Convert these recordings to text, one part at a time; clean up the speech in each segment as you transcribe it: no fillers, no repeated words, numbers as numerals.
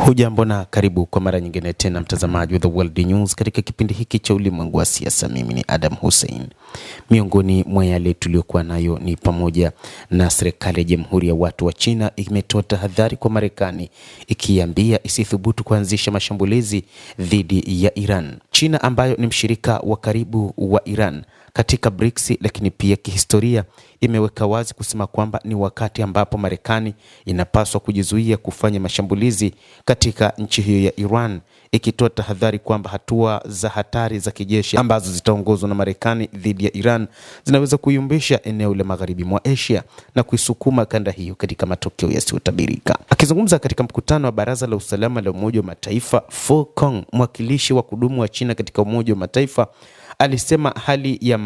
Hujambo na karibu kwa mara nyingine tena mtazamaji wa The World News katika kipindi hiki cha ulimwengu wa siasa. Mimi ni Adam Hussein. Miongoni mwa yale tuliyokuwa nayo ni pamoja na serikali ya Jamhuri ya Watu wa China imetoa tahadhari kwa Marekani ikiambia isithubutu kuanzisha mashambulizi dhidi ya Iran. China ambayo ni mshirika wa karibu wa Iran katika BRICS, lakini pia kihistoria imeweka wazi kusema kwamba ni wakati ambapo Marekani inapaswa kujizuia kufanya mashambulizi katika nchi hiyo ya Iran, ikitoa tahadhari kwamba hatua za hatari za kijeshi ambazo zitaongozwa na Marekani dhidi ya Iran zinaweza kuyumbisha eneo la magharibi mwa Asia na kuisukuma kanda hiyo katika matokeo yasiyotabirika. Akizungumza katika mkutano wa Baraza la Usalama la Umoja wa Mataifa, Fu Kong, mwakilishi wa kudumu wa China katika Umoja wa Mataifa, alisema hali ya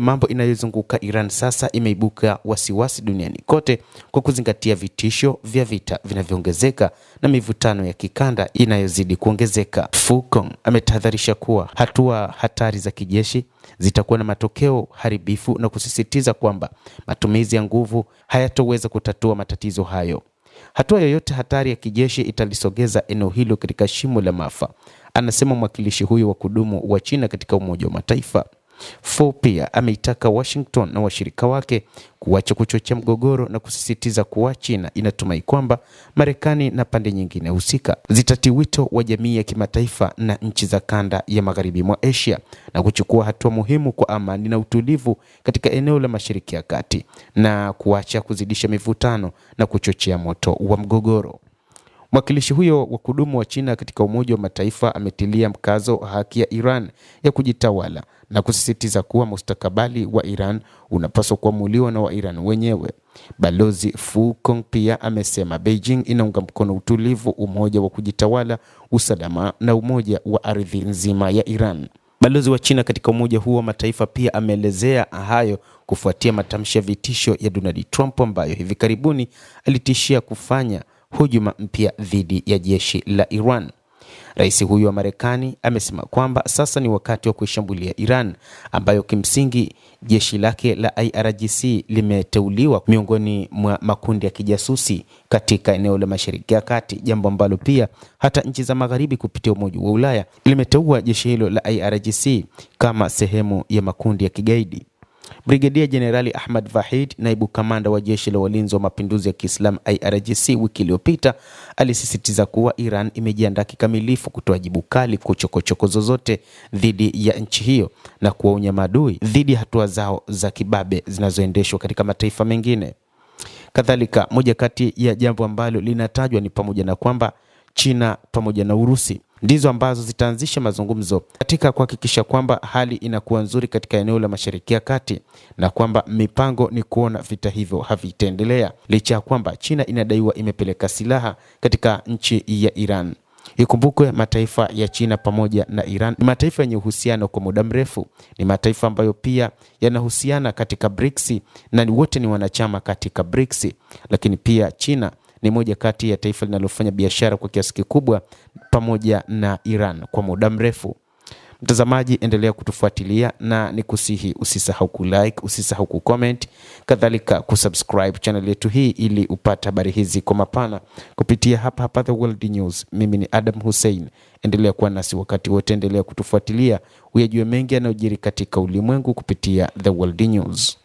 mambo inayozunguka Iran sasa imeibuka wasiwasi duniani kote kwa kuzingatia vitisho vya vita vinavyoongezeka na mivutano ya kikanda inayozidi kuongezeka. Fu Kong ametahadharisha kuwa hatua hatari za kijeshi zitakuwa na matokeo haribifu na kusisitiza kwamba matumizi ya nguvu hayatoweza kutatua matatizo hayo. Hatua yoyote hatari ya kijeshi italisogeza eneo hilo katika shimo la maafa, anasema mwakilishi huyo wa kudumu wa China katika Umoja wa Mataifa. Fu pia ameitaka Washington na washirika wake kuacha kuchochea mgogoro na kusisitiza kuwa China inatumai kwamba Marekani na pande nyingine husika zitatii wito wa jamii ya kimataifa na nchi za kanda ya magharibi mwa Asia na kuchukua hatua muhimu kwa amani na utulivu katika eneo la Mashariki ya Kati na kuacha kuzidisha mivutano na kuchochea moto wa mgogoro. Mwakilishi huyo wa kudumu wa China katika Umoja wa Mataifa ametilia mkazo haki ya Iran ya kujitawala na kusisitiza kuwa mustakabali wa Iran unapaswa kuamuliwa na Wairan wenyewe. Balozi Fu Kong pia amesema Beijing inaunga mkono utulivu, umoja wa kujitawala, usalama na umoja wa ardhi nzima ya Iran. Balozi wa China katika Umoja huo wa Mataifa pia ameelezea hayo kufuatia matamshi ya vitisho ya Donald Trump ambayo hivi karibuni alitishia kufanya hujuma mpya dhidi ya jeshi la Iran. Rais huyu wa Marekani amesema kwamba sasa ni wakati wa kuishambulia Iran ambayo kimsingi jeshi lake la IRGC limeteuliwa miongoni mwa makundi ya kijasusi katika eneo la Mashariki ya Kati, jambo ambalo pia hata nchi za magharibi kupitia Umoja wa Ulaya limeteua jeshi hilo la IRGC kama sehemu ya makundi ya kigaidi. Brigedia Jenerali Ahmad Vahid, naibu kamanda wa jeshi la walinzi wa mapinduzi ya Kiislamu IRGC, wiki iliyopita alisisitiza kuwa Iran imejiandaa kikamilifu kutoa jibu kali kwa chokochoko zozote dhidi ya nchi hiyo na kuwaonya maadui dhidi ya hatua zao za kibabe zinazoendeshwa katika mataifa mengine. Kadhalika, moja kati ya jambo ambalo linatajwa ni pamoja na kwamba China pamoja na Urusi ndizo ambazo zitaanzisha mazungumzo katika kuhakikisha kwamba hali inakuwa nzuri katika eneo la Mashariki ya Kati na kwamba mipango ni kuona vita hivyo havitaendelea, licha ya kwamba China inadaiwa imepeleka silaha katika nchi ya Iran. Ikumbukwe mataifa ya China pamoja na Iran ni mataifa yenye uhusiano kwa muda mrefu. Ni mataifa ambayo pia yanahusiana katika BRICS na wote ni wanachama katika BRICS, lakini pia China ni moja kati ya taifa linalofanya biashara kwa kiasi kikubwa pamoja na Iran kwa muda mrefu. Mtazamaji, endelea kutufuatilia na nikusihi usisahau kulike, usisahau kucomment, kadhalika kusubscribe channel yetu hii ili upate habari hizi kwa mapana kupitia hapa The World News. Mimi ni Adam Hussein. Endelea kuwa nasi wakati wote, endelea kutufuatilia uyajue mengi yanayojiri katika ulimwengu kupitia The World News.